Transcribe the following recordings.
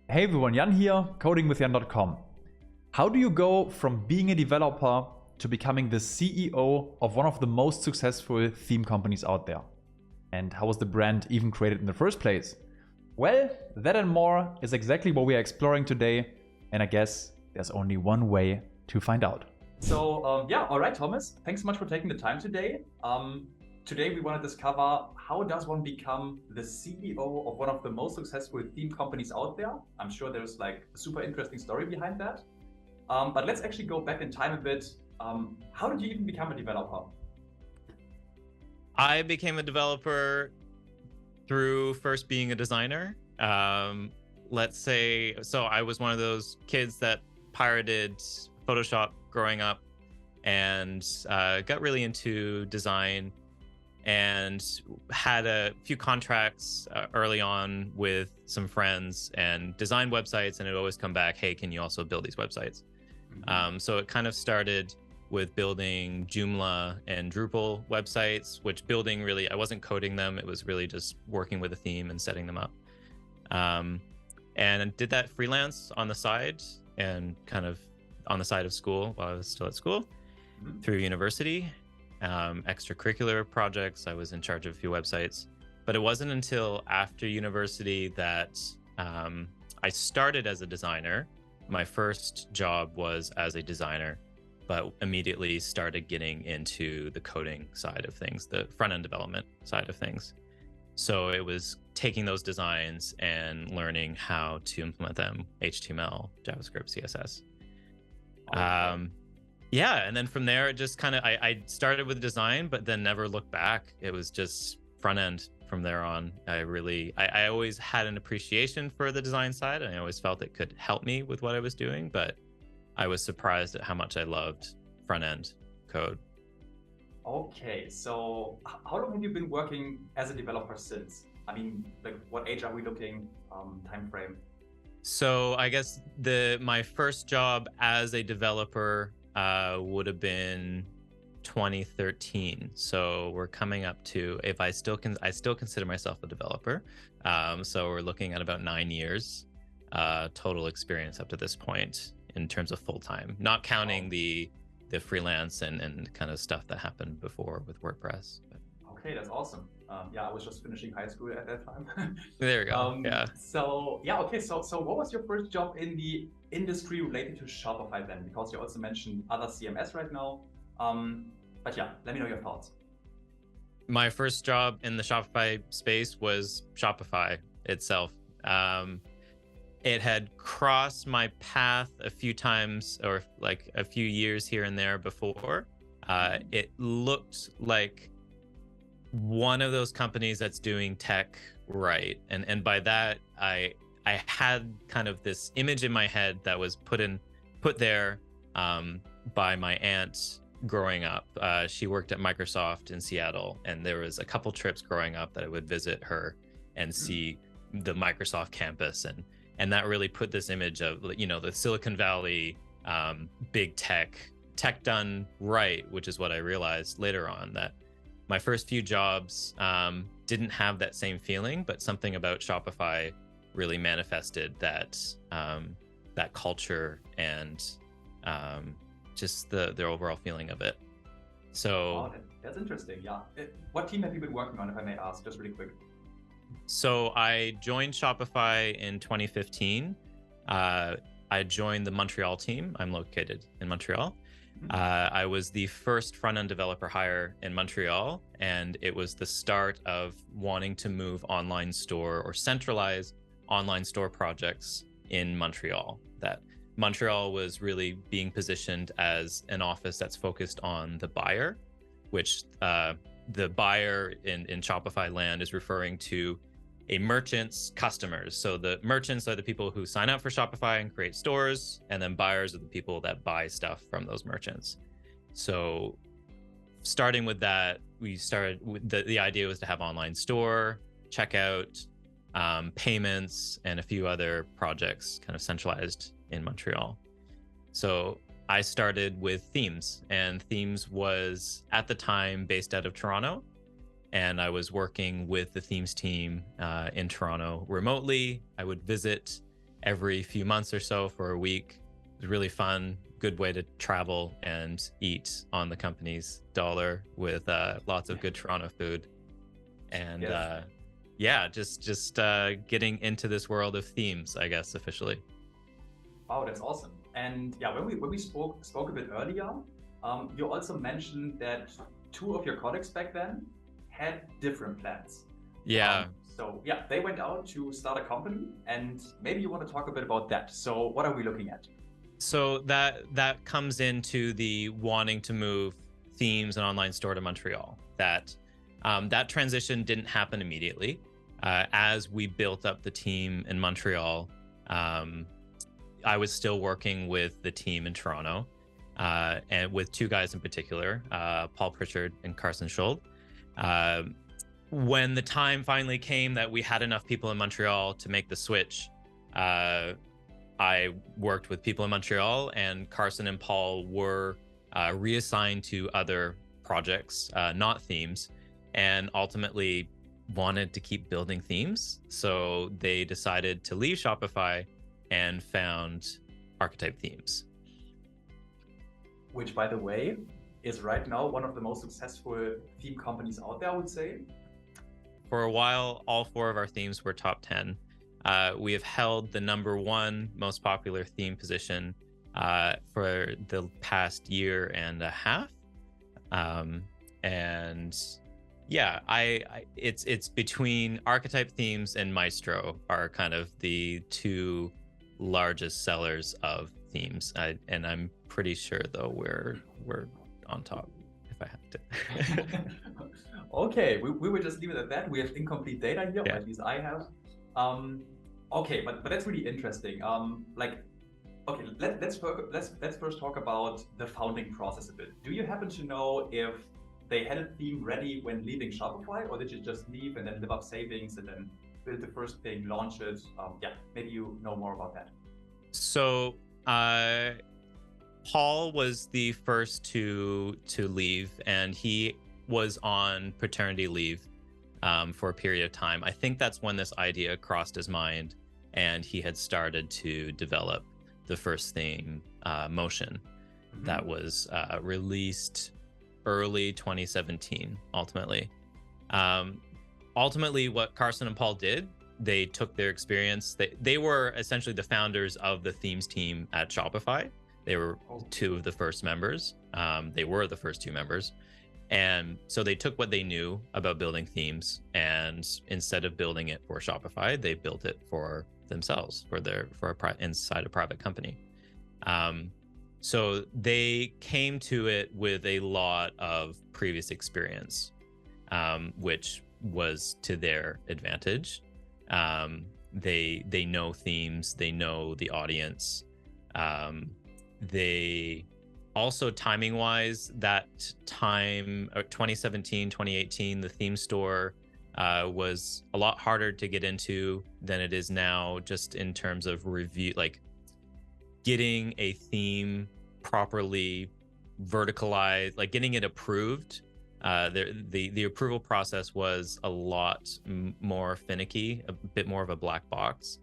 Hey everyone, Jan here, codingwithjan.com. How do you go from being a developer to becoming the CEO of one of the most successful theme companies out there? And how was the brand even created in the first place? Well, that and more is exactly what we are exploring today, and I guess there's only one way to find out. So all right, Thomas, thanks so much for taking the time today. Today we want to discover how does one become the CEO of one of the most successful theme companies out there. I'm sure there's like a super interesting story behind that. But let's actually go back in time a bit. How did you even become a developer? I became a developer through first being a designer. Let's say, so I was one of those kids that pirated Photoshop growing up and got really into design and had a few contracts early on with some friends and designed websites, and it would always come back, hey, can you also build these websites? So it kind of started with building Joomla and Drupal websites, which building really, I wasn't coding them. It was really just working with a theme and setting them up. And did that freelance on the side and kind of on the side of school while I was still at school through university. Extracurricular projects. I was in charge of a few websites, but it wasn't until after university that I started as a designer. My first job was as a designer, but immediately started getting into the coding side of things, the front-end development side of things. So it was taking those designs and learning how to implement them, HTML, JavaScript, CSS. Okay. Yeah, and then from there, it just kind of, I started with design, but then never looked back. It was just front end from there on. I always had an appreciation for the design side, and I always felt it could help me with what I was doing, but I was surprised at how much I loved front end code. Okay, so how long have you been working as a developer since? I mean, like what age are we looking, time frame? So I guess my first job as a developer would have been 2013. So we're coming up to, if I still consider myself a developer. So we're looking at about 9 years total experience up to this point in terms of full time, not counting the freelance and kind of stuff that happened before with WordPress. But. Okay, that's awesome. I was just finishing high school at that time. There we go. So what was your first job in the industry related to Shopify then? Because you also mentioned other CMS right now. But yeah, let me know your thoughts. My first job in the Shopify space was Shopify itself. It had crossed my path a few times, or like a few years here and there before. It looked like one of those companies that's doing tech right, and by that I had kind of this image in my head that was put there by my aunt growing up. She worked at Microsoft in Seattle, and there was a couple trips growing up that I would visit her and see the Microsoft campus, and that really put this image of, you know, the Silicon Valley, big tech done right, which is what I realized later on, that my first few jobs didn't have that same feeling, but something about Shopify really manifested that that culture and just the overall feeling of it. So that's interesting. Yeah. What team have you been working on, if I may ask, just really quick? So I joined Shopify in 2015. I joined the Montreal team. I'm located in Montreal. I was the first front-end developer hire in Montreal, and it was the start of wanting to move online store or centralize online store projects in Montreal. That Montreal was really being positioned as an office that's focused on the buyer, which the buyer in Shopify land is referring to a merchant's customers. So the merchants are the people who sign up for Shopify and create stores, and then buyers are the people that buy stuff from those merchants. So starting with that, we started with the idea was to have online store, checkout, payments, and a few other projects kind of centralized in Montreal. So I started with Themes, and Themes was at the time based out of Toronto. And I was working with the Themes team in Toronto remotely. I would visit every few months or so for a week. It was really fun, good way to travel and eat on the company's dollar with lots of good Toronto food. And just getting into this world of themes, I guess, officially. Wow, that's awesome. And yeah, when we spoke a bit earlier, you also mentioned that two of your colleagues back then had different plans. Yeah. So yeah, they went out to start a company, and maybe you want to talk a bit about that. So what are we looking at? So that comes into the wanting to move themes and online store to Montreal. That transition didn't happen immediately. As we built up the team in Montreal, I was still working with the team in Toronto, and with two guys in particular, Paul Pritchard and Carson Schuld. When the time finally came that we had enough people in Montreal to make the switch, I worked with people in Montreal, and Carson and Paul were reassigned to other projects, not themes, and ultimately wanted to keep building themes. So they decided to leave Shopify and found Archetype Themes. Which, by the way, is right now one of the most successful theme companies out there, I would say. For a while, all four of our themes were top 10. We have held the #1 most popular theme position for the past year and a half. And yeah, it's between Archetype Themes and Maestro are kind of the two largest sellers of themes. And I'm pretty sure though we're on top, if I have to. Okay, we will just leave it at that. We have incomplete data here, Yeah. or at least I have. Okay, but that's really interesting. Let's first talk about the founding process a bit. Do you happen to know if they had a theme ready when leaving Shopify, or did you just leave and then live up savings and then build the first thing, launch it? Maybe you know more about that. So Paul was the first to leave, and he was on paternity leave for a period of time. I think that's when this idea crossed his mind, and he had started to develop the first theme, Motion, that was released early 2017. Ultimately, what Carson and Paul did, they took their experience. They were essentially the founders of the themes team at Shopify. They were two of the first members. They were the first two members. And so they took what they knew about building themes, and instead of building it for Shopify, they built it for themselves, inside a private company. So they came to it with a lot of previous experience, which was to their advantage. They know themes, they know the audience. They also, timing wise, that time, 2017, 2018, the theme store was a lot harder to get into than it is now, just in terms of review, like getting a theme properly verticalized, like getting it approved. The approval process was a lot more finicky, a bit more of a black box.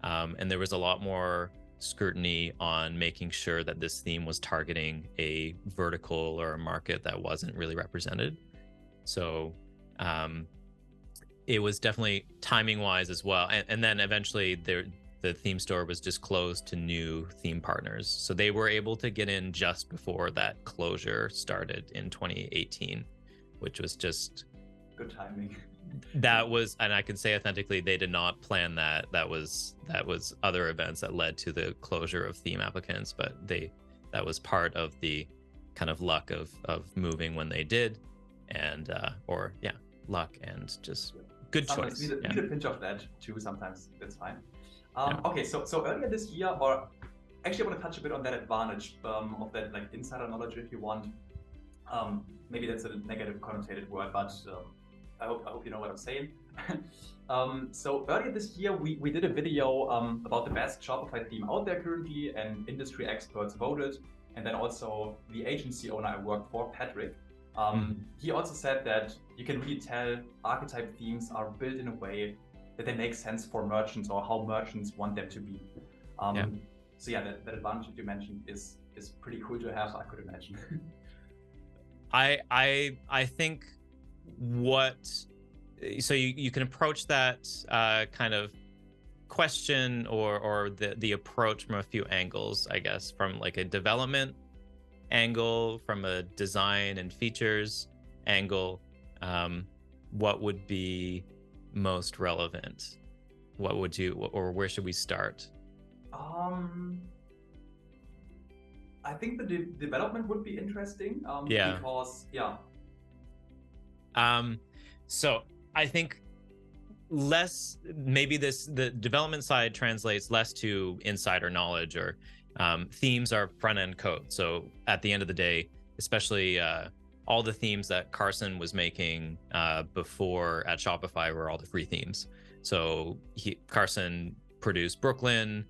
And there was a lot more scrutiny on making sure that this theme was targeting a vertical or a market that wasn't really represented. So it was definitely timing wise as well. And then eventually the theme store was just closed to new theme partners. So they were able to get in just before that closure started in 2018, which was just good timing. That was, and I can say authentically, they did not plan that. That was other events that led to the closure of theme applicants, but that was part of the kind of luck of moving when they did, and luck and just good sometimes choice. Need a pinch of that too. Sometimes that's fine. Okay, so earlier this year, or actually I want to touch a bit on that advantage of that, like insider knowledge, if you want. Maybe that's a negative connotated word, but I hope you know what I'm saying. So earlier this year, we did a video about the best Shopify theme out there currently, and industry experts voted. And then also the agency owner I work for, Patrick, he also said that you can really tell archetype themes are built in a way that they make sense for merchants, or how merchants want them to be. Yeah. So yeah, that advantage you mentioned is pretty cool to have, I could imagine. I think so you can approach that kind of question or the approach from a few angles, I guess, from like a development angle, from a design and features angle. What would be most relevant? What would you, or where should we start? I think the development would be interesting. Yeah. Because yeah. So I think the development side translates less to insider knowledge, or themes are front end code. So at the end of the day, especially all the themes that Carson was making before at Shopify were all the free themes. So Carson produced Brooklyn,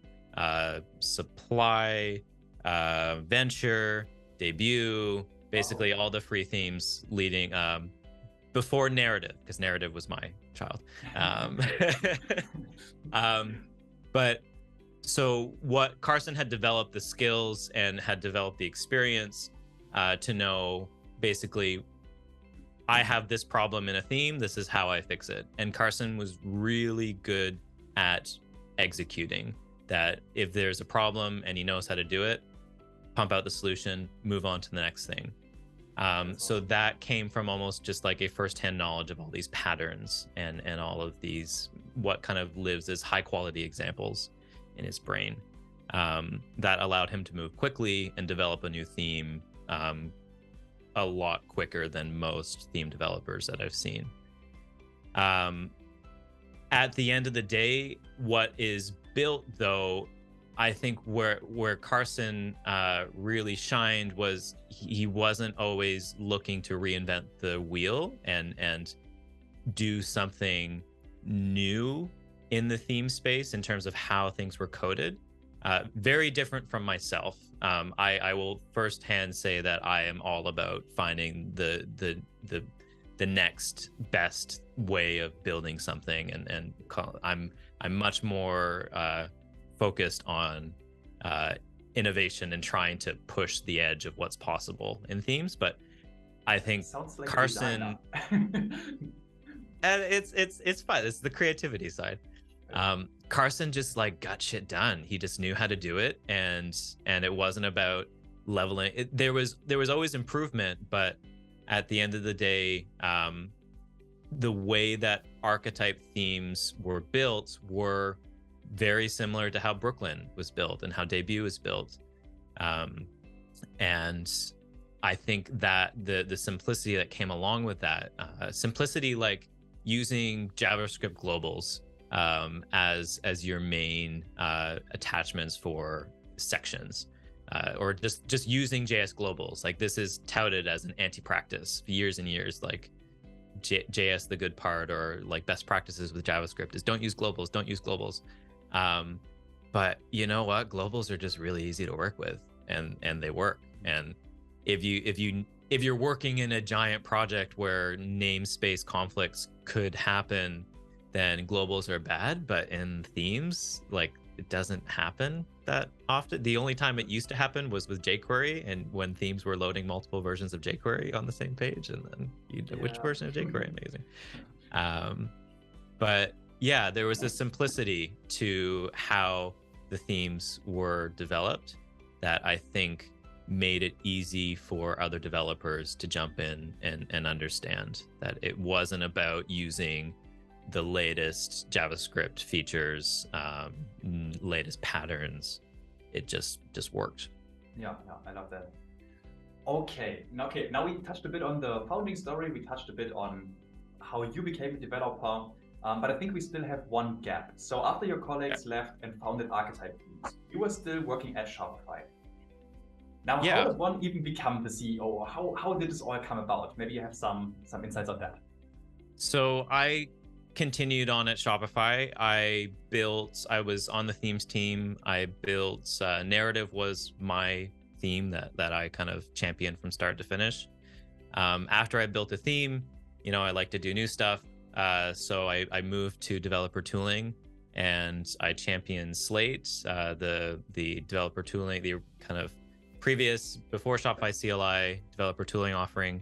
Supply, Venture, Debut, basically all the free themes leading before Narrative, because Narrative was my child. But so what Carson had developed the skills and had developed the experience to know, basically, I have this problem in a theme, this is how I fix it. And Carson was really good at executing that. If there's a problem and he knows how to do it, pump out the solution, move on to the next thing. So that came from almost just like a firsthand knowledge of all these patterns and all of these, what kind of lives as high quality examples in his brain, that allowed him to move quickly and develop a new theme a lot quicker than most theme developers that I've seen. At the end of the day, what is built, though, I think where Carson really shined was he wasn't always looking to reinvent the wheel and do something new in the theme space in terms of how things were coded. Very different from myself. I will firsthand say that I am all about finding the next best way of building something, and I'm much more focused on innovation and trying to push the edge of what's possible in themes. But I think sounds like Carson, and it's fun. It's the creativity side. Carson just like got shit done. He just knew how to do it, and it wasn't about leveling. There was always improvement, but at the end of the day, the way that archetype themes were built were very similar to how Brooklyn was built and how Debut was built. And I think that the simplicity that came along with that, simplicity, like using JavaScript globals as your main attachments for sections, or just using JS globals. Like, this is touted as an anti-practice for years and years. Like, JS, the good part, or like best practices with JavaScript is don't use globals. But you know what? Globals are just really easy to work with, and they work. And if you're working in a giant project where namespace conflicts could happen, then globals are bad. But in themes, like, it doesn't happen that often. The only time it used to happen was with jQuery, and when themes were loading multiple versions of jQuery on the same page, and then which version of jQuery? Amazing. But yeah, there was a simplicity to how the themes were developed that I think made it easy for other developers to jump in and understand that it wasn't about using the latest JavaScript features, latest patterns. It just worked. Yeah, I love that. Okay, now we touched a bit on the founding story. We touched a bit on how you became a developer, but I think we still have one gap. So after your colleagues left and founded Archetype Themes, you were still working at Shopify. Now, how does one even become the CEO? How did this all come about? Maybe you have some insights on that. So I continued on at Shopify. I was on the themes team. I built Narrative was my theme that I kind of championed from start to finish. After I built a theme, I like to do new stuff. So I moved to developer tooling and I championed Slate, the developer tooling, the kind of previous before Shopify CLI developer tooling offering.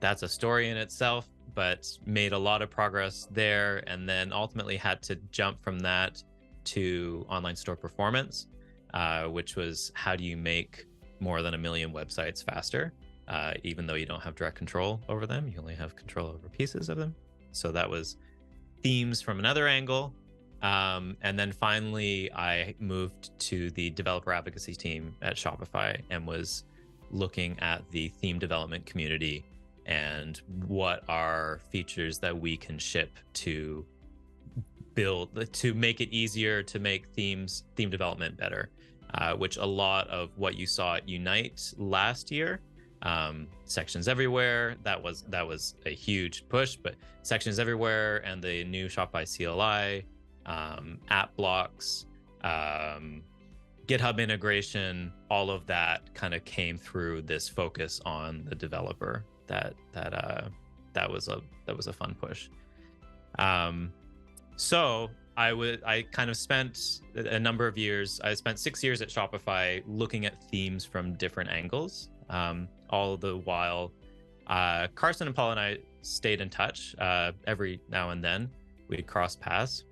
That's a story in itself, but made a lot of progress there, and then ultimately had to jump from that to online store performance, which was how do you make more than 1 million websites faster, even though you don't have direct control over them. You only have control over pieces of them. So that was themes from another angle. And then finally, I moved to the developer advocacy team at Shopify and was looking at the theme development community and what are features that we can ship to build, to make it easier to make theme development better, which a lot of what you saw at Unite last year, sections everywhere, that was a huge push, but sections everywhere and the new Shopify CLI, app blocks, GitHub integration, all of that kind of came through this focus on the developer. That was a fun push. So I kind of spent a number of years. I spent 6 years at Shopify looking at themes from different angles. All the while, Carson and Paul and I stayed in touch. Every now and then we'd cross paths.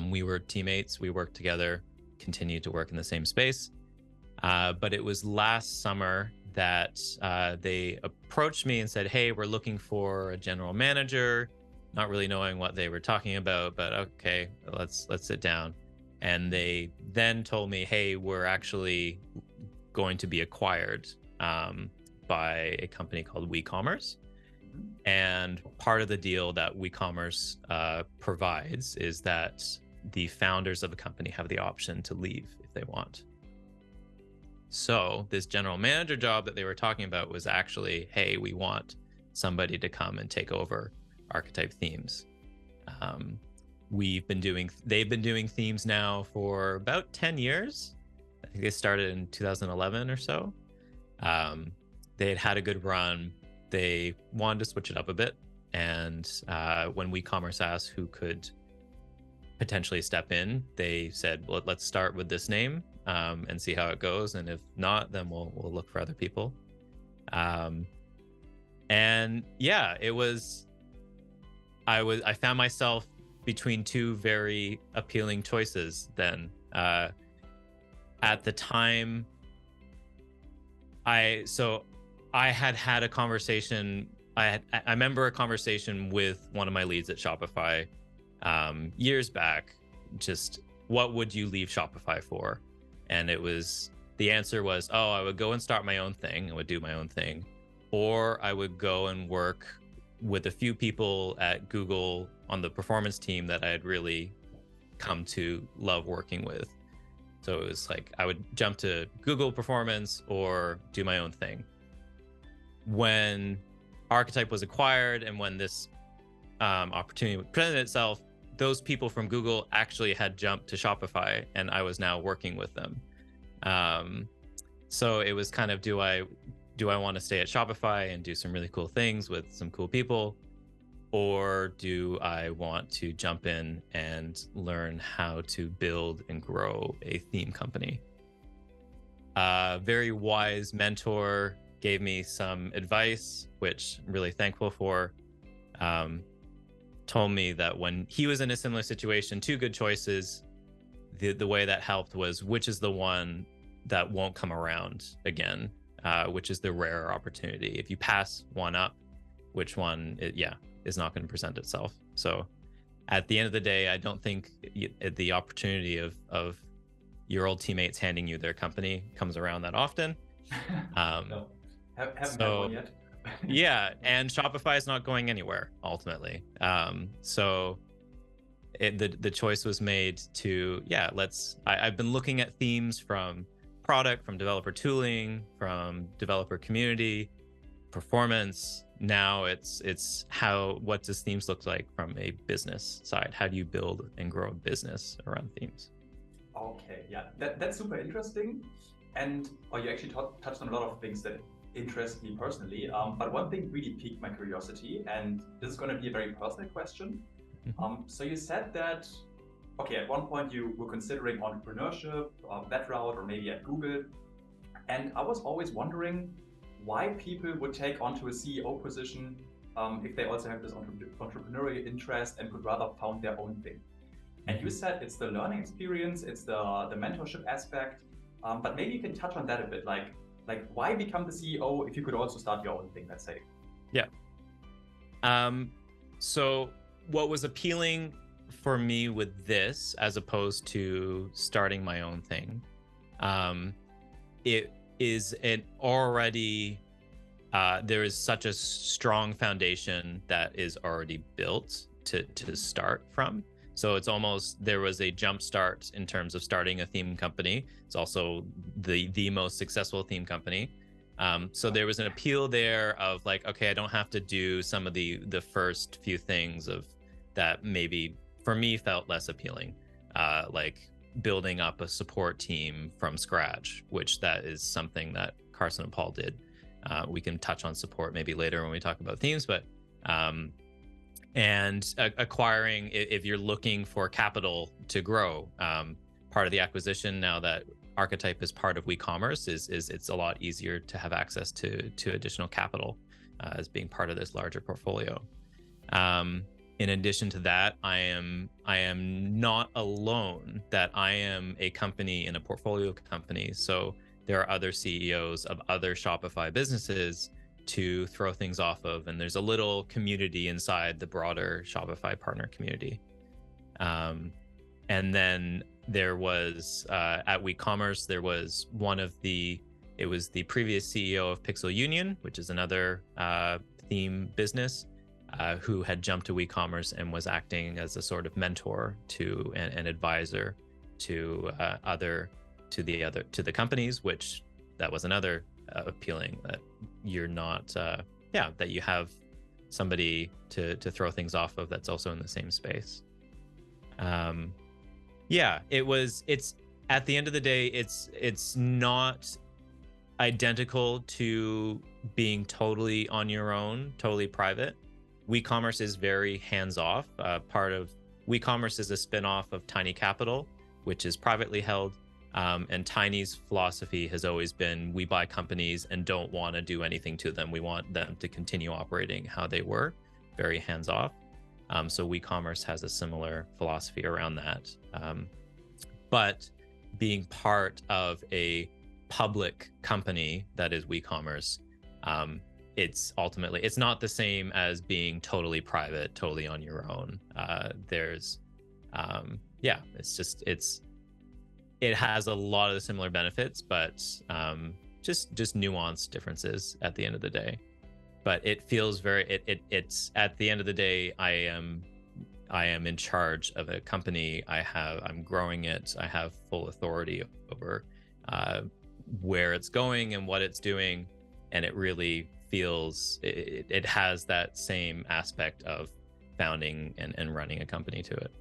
We were teammates. We worked together, continued to work in the same space. But it was last summer that they approached me and said, hey, we're looking for a general manager, not really knowing what they were talking about, but okay, let's sit down. And they then told me, hey, we're actually going to be acquired by a company called WeCommerce. And part of the deal that WeCommerce provides is that the founders of the company have the option to leave if they want. So this general manager job that they were talking about was actually, hey, we want somebody to come and take over Archetype Themes. They've been doing themes now for about 10 years. I think they started in 2011 or so. They had a good run. They wanted to switch it up a bit. And when WeCommerce asked who could potentially step in, they said, well, let's start with this name and see how it goes. And if not, then we'll look for other people. And yeah, I found myself between two very appealing choices then. At the time, I had a conversation. I remember a conversation with one of my leads at Shopify years back. Just what would you leave Shopify for? And the answer was, oh, I would go and start my own thing. I would do my own thing, or I would go and work with a few people at Google on the performance team that I had really come to love working with. So it was like I would jump to Google performance or do my own thing. When Archetype was acquired and when this opportunity presented itself, those people from Google actually had jumped to Shopify, and I was now working with them. So it was kind of, do I want to stay at Shopify and do some really cool things with some cool people, or do I want to jump in and learn how to build and grow a theme company? A very wise mentor gave me some advice, which I'm really thankful for. Told me that when he was in a similar situation, two good choices. The way that helped was, which is the one that won't come around again, which is the rare opportunity. If you pass one up, which one, is not going to present itself. So at the end of the day, I don't think the opportunity of your old teammates handing you their company comes around that often. No, haven't had one yet. Yeah, and Shopify is not going anywhere ultimately. So the choice was made to, I've been looking at themes from product, from developer tooling, from developer community, performance. Now it's what does themes look like from a business side? How do you build and grow a business around themes? Okay, yeah, that's super interesting. And you actually touched on a lot of things that interest me personally. But one thing really piqued my curiosity, and this is going to be a very personal question. So you said that okay, at one point you were considering entrepreneurship, that route, or maybe at Google. And I was always wondering why people would take onto a CEO position if they also have this entrepreneurial interest and could rather found their own thing. And you said it's the learning experience, it's the mentorship aspect, but maybe you can touch on that a bit, like why become the CEO if you could also start your own thing, let's say. Yeah. So what was appealing for me with this, as opposed to starting my own thing, it is an already, there is such a strong foundation that is already built to start from. So it's almost, there was a jump start in terms of starting a theme company. It's also the most successful theme company. So there was an appeal there of like, okay, I don't have to do some of the first few things of that maybe for me felt less appealing, like building up a support team from scratch, which that is something that Carson and Paul did. We can touch on support maybe later when we talk about themes, but and acquiring, if you're looking for capital to grow, part of the acquisition now that Archetype is part of WeCommerce is it's a lot easier to have access to additional capital as being part of this larger portfolio. In addition to that, I am not alone, that I am a company in a portfolio company. So there are other CEOs of other Shopify businesses to throw things off of, and there's a little community inside the broader Shopify partner community. And then there was at WeCommerce, there was it was the previous CEO of Pixel Union, which is another theme business, who had jumped to WeCommerce and was acting as a sort of mentor to an advisor to the companies, which that was another appealing, that you're not that you have somebody to throw things off of that's also in the same space. It's at the end of the day, it's not identical to being totally on your own, totally private. WeCommerce is very hands-off. Part of WeCommerce is a spin-off of Tiny Capital, which is privately held. And Tiny's philosophy has always been, we buy companies and don't want to do anything to them. We want them to continue operating how they were, very hands-off. So WeCommerce has a similar philosophy around that. But being part of a public company that is WeCommerce, it's ultimately, it's not the same as being totally private, totally on your own. It has a lot of the similar benefits, but just nuanced differences at the end of the day. But it feels very, it's at the end of the day, I am in charge of a company. I'm growing it. I have full authority over where it's going and what it's doing. And it really feels, it has that same aspect of founding and running a company to it.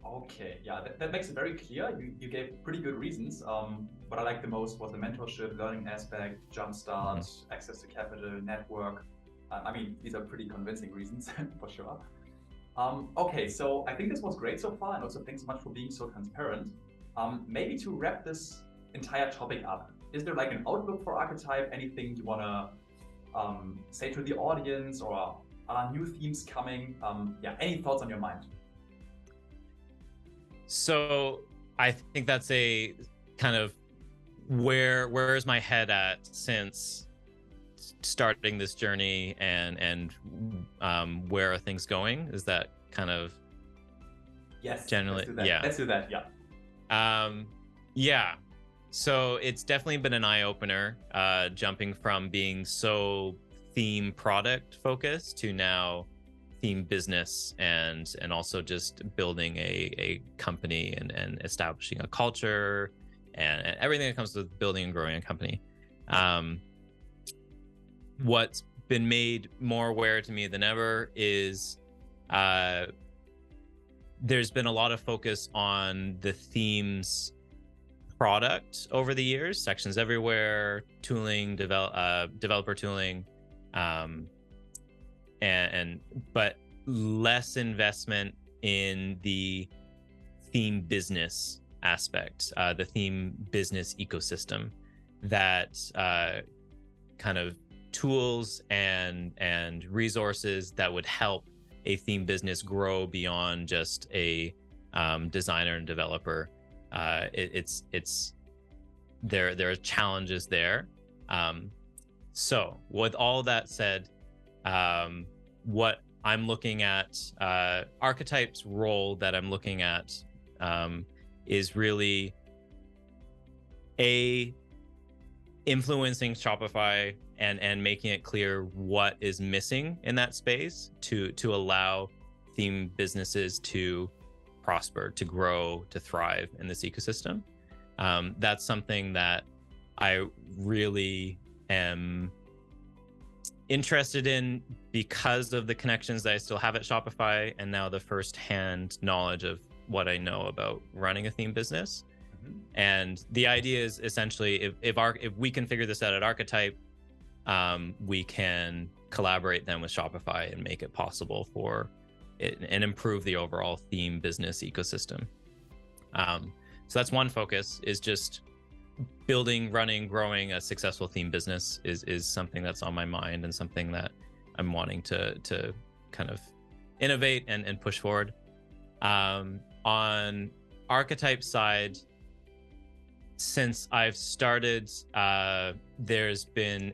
Okay, yeah, that makes it very clear. You gave pretty good reasons. What I liked the most was the mentorship, learning aspect, jumpstart, access to capital, network. I mean, these are pretty convincing reasons for sure. Okay, so I think this was great so far, and also thanks so much for being so transparent. Maybe to wrap this entire topic up, is there like an outlook for Archetype? Anything you want to say to the audience, or are new themes coming? Any thoughts on your mind? So I think that's a kind of where is my head at since starting this journey, and where are things going? Is that kind of generally? Let's do that. So it's definitely been an eye-opener, jumping from being so theme product focused to now theme business, and also just building a company and establishing a culture and everything that comes with building and growing a company. What's been made more aware to me than ever is there's been a lot of focus on the themes product over the years, sections everywhere, tooling, developer tooling, but less investment in the theme business aspect, the theme business ecosystem, that kind of tools and resources that would help a theme business grow beyond just a designer and developer. There are challenges there. So with all that said, what I'm looking at, Archetype's role that I'm looking at is really influencing Shopify and making it clear what is missing in that space to allow theme businesses to prosper, to grow, to thrive in this ecosystem. That's something that I really am interested in because of the connections that I still have at Shopify, and now the firsthand knowledge of what I know about running a theme business. And the idea is essentially, if we can figure this out at Archetype, we can collaborate then with Shopify and make it possible for it and improve the overall theme business ecosystem. So that's one focus, is just building, running, growing a successful theme business is something that's on my mind and something that I'm wanting to kind of innovate and push forward. On Archetype side, since I've started, there's been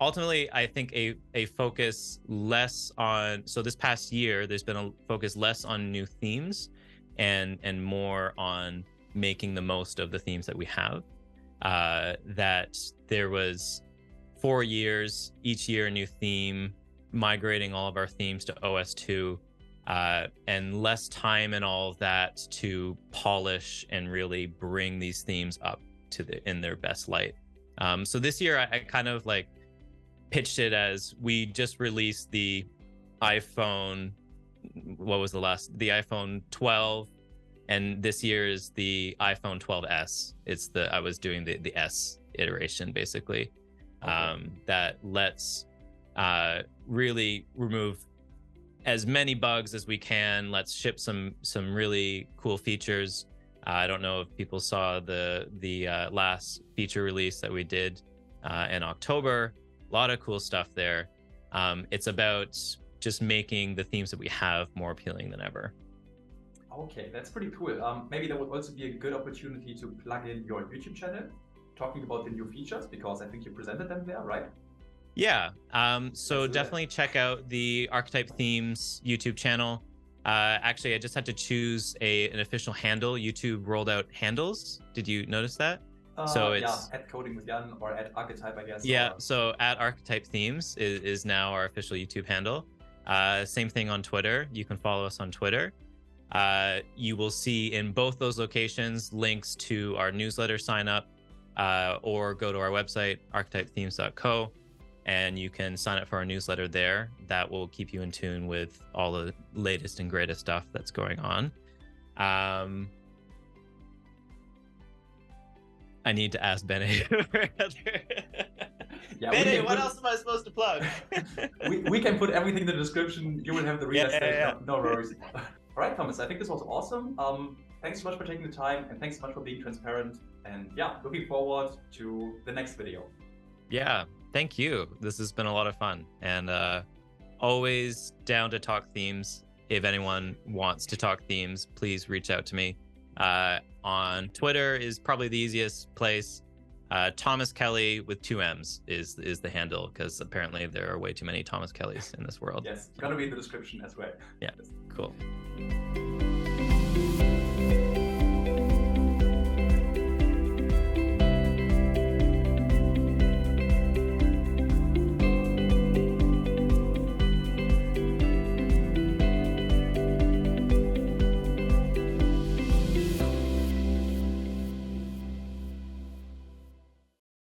ultimately, I think a focus less on, so this past year, there's been a focus less on new themes and more on making the most of the themes that we have. That there was 4 years, each year a new theme, migrating all of our themes to OS2, and less time and all of that to polish and really bring these themes up to in their best light. So this year I kind of like pitched it as, we just released the iPhone, the iPhone 12, and this year is the iPhone 12s. I was doing the S iteration basically. Okay. That lets really remove as many bugs as we can. Let's ship some really cool features. I don't know if people saw the last feature release that we did in October. A lot of cool stuff there. It's about just making the themes that we have more appealing than ever. Okay, that's pretty cool. Maybe that would also be a good opportunity to plug in your YouTube channel, talking about the new features, because I think you presented them there, right? Yeah, so definitely check out the Archetype Themes YouTube channel. Actually, I just had to choose an official handle. YouTube rolled out handles. Did you notice that? So it's at Coding with Jan or at Archetype, I guess. Yeah, so at Archetype Themes is now our official YouTube handle. Same thing on Twitter. You can follow us on Twitter. You will see in both those locations links to our newsletter sign up, or go to our website, archetypethemes.co, and you can sign up for our newsletter there. That will keep you in tune with all the latest and greatest stuff that's going on. I need to ask Bene. Bene, what else am I supposed to plug? we can put everything in the description. You will have the real estate. Yeah. No worries. All right, Thomas, I think this was awesome. Thanks so much for taking the time, and thanks so much for being transparent. And yeah, looking forward to the next video. Yeah, thank you. This has been a lot of fun, and always down to talk themes. If anyone wants to talk themes, please reach out to me. On Twitter is probably the easiest place. Thomas Kelly with 2 M's is the handle, because apparently there are way too many Thomas Kellys in this world. Yes, it's gonna be in the description as well. Yeah, cool.